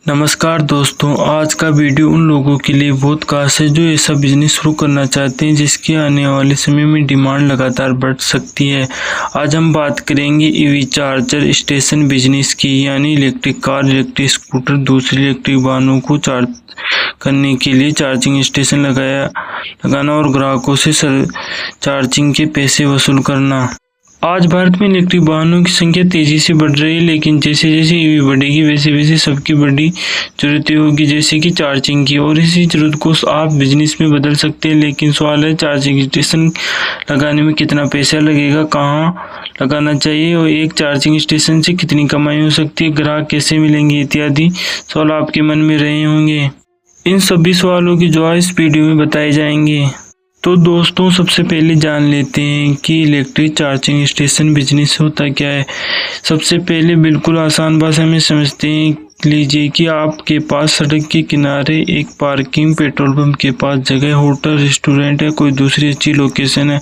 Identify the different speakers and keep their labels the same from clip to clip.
Speaker 1: नमस्कार दोस्तों, आज का वीडियो उन लोगों के लिए बहुत खास है जो ऐसा बिजनेस शुरू करना चाहते हैं जिसके आने वाले समय में डिमांड लगातार बढ़ सकती है। आज हम बात करेंगे ईवी चार्जर स्टेशन बिजनेस की, यानी इलेक्ट्रिक कार, इलेक्ट्रिक स्कूटर, दूसरे इलेक्ट्रिक वाहनों को चार्ज करने के लिए चार्जिंग स्टेशन लगाना और ग्राहकों से चार्जिंग के पैसे वसूल करना। आज भारत में इलेक्ट्रिक वाहनों की संख्या तेजी से बढ़ रही है, लेकिन जैसे जैसे ईवी बढ़ेगी वैसे वैसे सबकी बड़ी जरूरतें होगी, जैसे कि चार्जिंग की, और इसी जरूरत को आप बिजनेस में बदल सकते हैं। लेकिन सवाल है, चार्जिंग स्टेशन लगाने में कितना पैसा लगेगा, कहाँ लगाना चाहिए और एक चार्जिंग स्टेशन से कितनी कमाई हो सकती है, ग्राहक कैसे मिलेंगे, इत्यादि सवाल आपके मन में रहे होंगे। इन सभी सवालों की जवाब इस वीडियो में बताए जाएंगे। तो दोस्तों, सबसे पहले जान लेते हैं कि इलेक्ट्रिक चार्जिंग स्टेशन बिजनेस होता क्या है। सबसे पहले बिल्कुल आसान भाषा में समझते हैं। लीजिए कि आपके पास सड़क के किनारे एक पार्किंग, पेट्रोल पंप के पास जगह, होटल, रेस्टोरेंट या कोई दूसरी अच्छी लोकेशन है।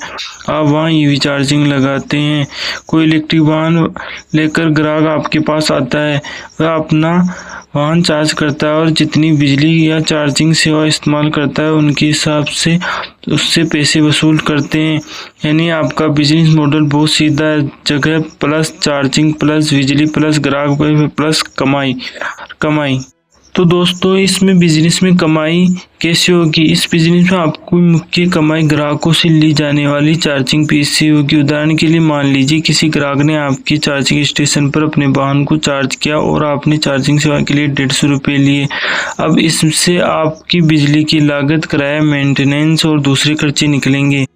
Speaker 1: आप वहां ईवी चार्जिंग लगाते हैं। कोई इलेक्ट्रिक वाहन लेकर ग्राहक आपके पास आता है, वह अपना वाहन चार्ज करता है और जितनी बिजली या चार्जिंग सेवा इस्तेमाल करता है उनके हिसाब से उससे पैसे वसूल करते हैं। यानी आपका बिजनेस मॉडल बहुत सीधा है, जगह प्लस चार्जिंग प्लस बिजली प्लस ग्राहक प्लस कमाई। तो दोस्तों, इसमें बिजनेस में कमाई कैसे होगी? इस बिजनेस में आपको मुख्य कमाई ग्राहकों से ली जाने वाली चार्जिंग फीस से होगी। उदाहरण के लिए मान लीजिए किसी ग्राहक ने आपकी चार्जिंग स्टेशन पर अपने वाहन को चार्ज किया और आपने चार्जिंग सेवा के लिए 150 रुपये लिए। अब इससे आपकी बिजली की लागत, किराया, मेंटेनेंस और दूसरे खर्चे निकलेंगे।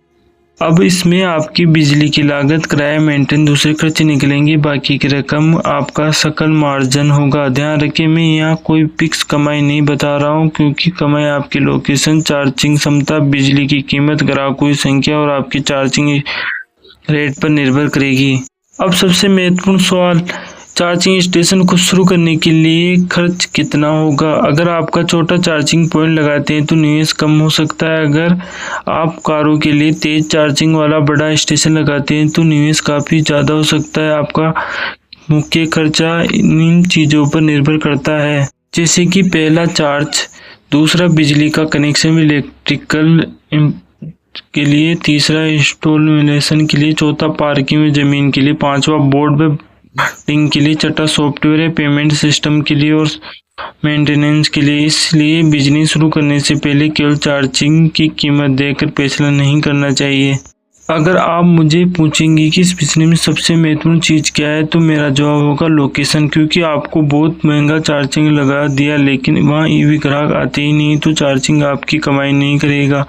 Speaker 1: दूसरे खर्चे निकलेंगे, बाकी की रकम आपका सकल मार्जिन होगा। ध्यान रखें, मैं यहाँ कोई फिक्स कमाई नहीं बता रहा हूँ, क्योंकि कमाई आपकी लोकेशन, चार्जिंग क्षमता, बिजली की कीमत, ग्राहकों की संख्या और आपकी चार्जिंग रेट पर निर्भर करेगी। अब सबसे महत्वपूर्ण सवाल, चार्जिंग स्टेशन को शुरू करने के लिए खर्च कितना होगा? अगर आपका छोटा चार्जिंग पॉइंट लगाते हैं तो निवेश कम हो सकता है। अगर आप कारों के लिए तेज चार्जिंग वाला बड़ा स्टेशन लगाते हैं तो निवेश काफ़ी ज़्यादा हो सकता है। आपका मुख्य खर्चा इन चीज़ों पर निर्भर करता है, जैसे कि पहला चार्ज, दूसरा बिजली का कनेक्शन इलेक्ट्रिकल के लिए, तीसरा इंस्टॉलेशन के लिए, चौथा पार्किंग में ज़मीन के लिए, पांचवा बोर्ड में लिंक के लिए, छठा सॉफ्टवेयर या पेमेंट सिस्टम के लिए और मेंटेनेंस के लिए। इसलिए बिजनेस शुरू करने से पहले केवल चार्जिंग की कीमत देखकर फैसला नहीं करना चाहिए। अगर आप मुझे पूछेंगे कि इस बिजनेस में सबसे महत्वपूर्ण चीज़ क्या है, तो मेरा जवाब होगा लोकेशन। क्योंकि आपको बहुत महंगा चार्जिंग लगा दिया लेकिन वहाँ ईवी ग्राहक आते ही नहीं, तो चार्जिंग आपकी कमाई नहीं करेगा।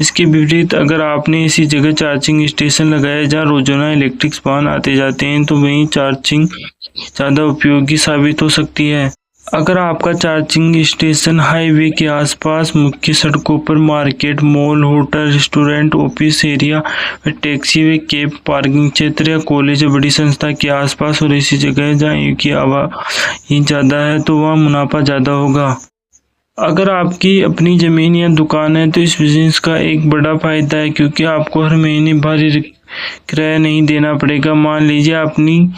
Speaker 1: इसके विपरीत, अगर आपने ऐसी जगह चार्जिंग स्टेशन लगाया जहाँ रोजाना इलेक्ट्रिक वाहन आते जाते हैं, तो वहीं चार्जिंग ज़्यादा उपयोगी साबित हो सकती है। अगर आपका चार्जिंग स्टेशन हाईवे के आसपास, मुख्य सड़कों पर, market, mall, hotel, restaurant, office area, taxi व कैब पार्किंग क्षेत्र या कॉलेज या बड़ी संस्था के आसपास और ऐसी जगह जहाँ की आवाजाही ज़्यादा है, तो वहाँ मुनाफा ज़्यादा होगा। अगर आपकी अपनी ज़मीन या दुकान है तो इस बिजनेस का एक बड़ा फायदा है, क्योंकि आपको हर महीने भारी किराया नहीं देना पड़ेगा। मान लीजिए अपनी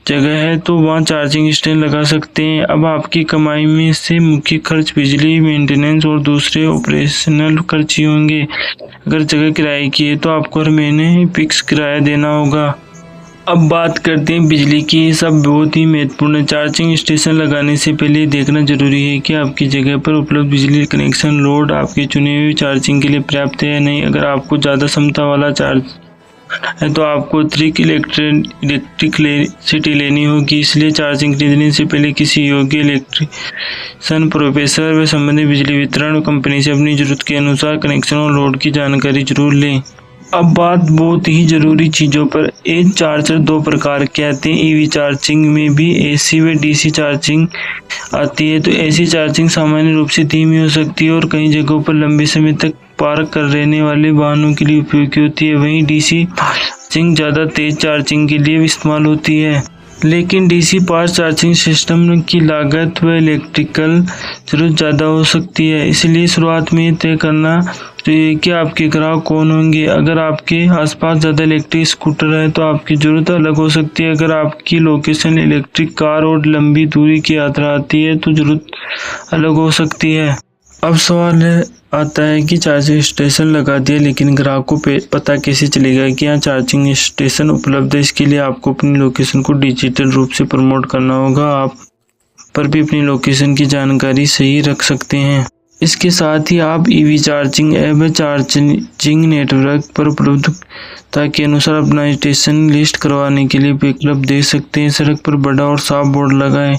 Speaker 1: जगह है तो वहाँ चार्जिंग स्टेशन लगा सकते हैं। अब आपकी कमाई में से मुख्य खर्च बिजली, मेंटेनेंस और दूसरे ऑपरेशनल खर्च ही होंगे। अगर जगह किराए की है तो आपको हर महीने फिक्स किराया देना होगा। अब बात करते हैं बिजली की। ये सब बहुत ही महत्वपूर्ण है। चार्जिंग स्टेशन लगाने से पहले देखना जरूरी है कि आपकी जगह पर उपलब्ध बिजली कनेक्शन लोड आपके चुने हुए चार्जिंग के लिए पर्याप्त है या नहीं। अगर आपको ज़्यादा क्षमता वाला चार्ज है तो आपको अतिरिक्त इलेक्ट्रिसिटी लेनी होगी। इसलिए चार्जिंग खरीदने से पहले किसी योग्य इलेक्ट्रिशियन, प्रोफेसर व संबंधित बिजली वितरण कंपनी से अपनी जरूरत के अनुसार कनेक्शन और लोड की जानकारी जरूर लें। अब बात बहुत ही जरूरी चीज़ों पर। एज चार्जर दो प्रकार के आते हैं। ईवी चार्जिंग में भी एसी व डीसी चार्जिंग आती है। तो एसी चार्जिंग सामान्य रूप से धीमी हो सकती है और कई जगहों पर लंबे समय तक पार्क कर रहने वाले वाहनों के लिए उपयोगी होती है। वहीं डीसी चार्जिंग ज़्यादा तेज चार्जिंग के लिए इस्तेमाल होती है। लेकिन डीसी फास्ट चार्जिंग सिस्टम की लागत व इलेक्ट्रिकल जरूरत ज़्यादा हो सकती है। इसलिए शुरुआत में तय करना चाहिए कि आपके ग्राहक कौन होंगे। अगर आपके आसपास ज़्यादा इलेक्ट्रिक स्कूटर है तो आपकी ज़रूरत अलग हो सकती है। अगर आपकी लोकेशन इलेक्ट्रिक कार और लंबी दूरी की यात्रा आती है तो ज़रूरत अलग हो सकती है। अब सवाल आता है कि चार्जिंग स्टेशन लगा दिया, लेकिन ग्राहक को पता कैसे चलेगा कि यहाँ चार्जिंग स्टेशन उपलब्ध है। इसके लिए आपको अपनी लोकेशन को डिजिटल रूप से प्रमोट करना होगा। आप पर भी अपनी लोकेशन की जानकारी सही रख सकते हैं। इसके साथ ही आप EV charging app charging network पर उपलब्धता के अनुसार अपना स्टेशन लिस्ट करवाने के लिए विकल्प दे सकते हैं। सड़क पर बड़ा और साफ बोर्ड लगाएं,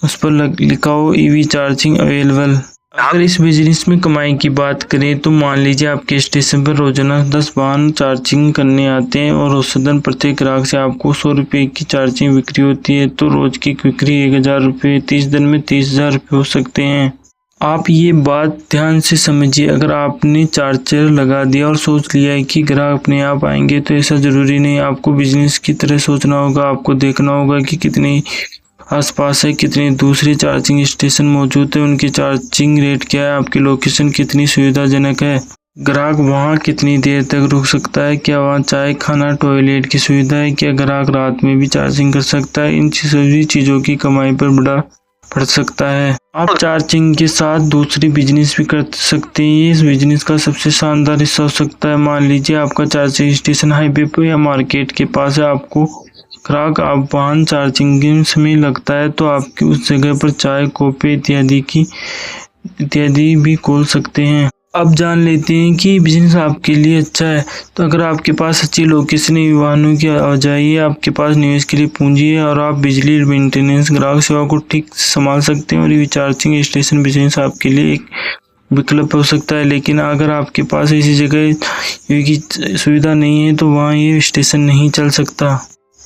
Speaker 1: उस पर लिखा हो ईवी चार्जिंग अवेलेबल। अगर इस बिजनेस में कमाई की बात करें तो मान लीजिए आपके स्टेशन पर रोजाना 10 वाहन चार्जिंग करने आते हैं और औसतन प्रत्येक ग्राहक से आपको 100 रुपये की चार्जिंग बिक्री होती है, तो रोज की बिक्री 1000 रुपये, 30 दिन में 30,000 रुपये हो सकते हैं। आप ये बात ध्यान से समझिए। अगर आपने चार्जर लगा दिया और सोच लिया है कि ग्राहक अपने आप आएंगे, तो ऐसा जरूरी नहीं। आपको बिजनेस की तरह सोचना होगा। आपको देखना होगा कि कितने आसपास है, कितने दूसरे चार्जिंग स्टेशन मौजूद है, उनकी चार्जिंग रेट क्या है, आपकी लोकेशन कितनी सुविधाजनक है, ग्राहक वहां कितनी देर तक रुक सकता है, क्या वहां चाय, खाना, टॉयलेट की सुविधा है, क्या ग्राहक रात में भी चार्जिंग कर सकता है। इन सभी चीज़ों की कमाई पर बड़ा पड़ सकता है। आप चार्जिंग के साथ दूसरी बिजनेस भी कर सकते हैं। ये इस बिजनेस का सबसे शानदार हिस्सा हो सकता है। मान लीजिए आपका चार्जिंग स्टेशन हाईवे पर या मार्केट के पास है। आपको ग्राहक आप वाहन चार्जिंग में लगता है तो आपकी उस जगह पर चाय, कॉफी इत्यादि भी खोल सकते हैं। अब जान लेते हैं कि बिजनेस आपके लिए अच्छा है। तो अगर आपके पास अच्छी लोकेशन है, वाहनों की आवाजाही है, आपके पास निवेश के लिए पूंजी है और आप बिजली मेंटेनेंस, ग्राहक सेवा को ठीक से संभाल सकते हैं और ये चार्जिंग स्टेशन बिजनेस आपके लिए एक विकल्प हो सकता है। लेकिन अगर आपके पास ऐसी जगह की सुविधा नहीं है तो वहाँ ये स्टेशन नहीं चल सकता।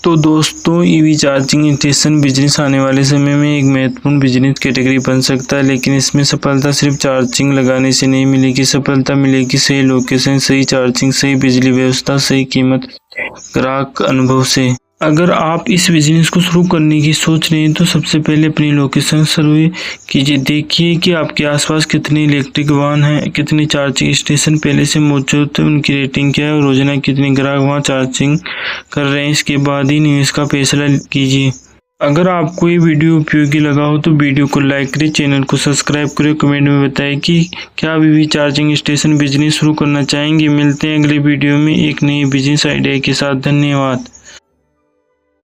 Speaker 1: तो दोस्तों, ईवी चार्जिंग स्टेशन बिजनेस आने वाले समय में एक महत्वपूर्ण बिजनेस कैटेगरी बन सकता है। लेकिन इसमें सफलता सिर्फ चार्जिंग लगाने से नहीं मिलेगी। सफलता मिलेगी सही लोकेशन, सही चार्जिंग, सही बिजली व्यवस्था, सही कीमत, ग्राहक अनुभव से। अगर आप इस बिजनेस को शुरू करने की सोच रहे हैं तो सबसे पहले अपनी लोकेशन सर्वे कीजिए। देखिए कि आपके आसपास कितने इलेक्ट्रिक वाहन हैं, कितने चार्जिंग स्टेशन पहले से मौजूद है, उनकी रेटिंग क्या है और रोजाना कितने ग्राहक वहां चार्जिंग कर रहे हैं। इसके बाद ही निवेश का फैसला कीजिए। अगर आपको ये वीडियो उपयोगी लगा हो तो वीडियो को लाइक करें, चैनल को सब्सक्राइब करें, कमेंट में बताएं कि क्या आप ईवी चार्जिंग स्टेशन बिजनेस शुरू करना चाहेंगे। मिलते हैं अगले वीडियो में एक नई बिजनेस आइडिया के साथ। धन्यवाद।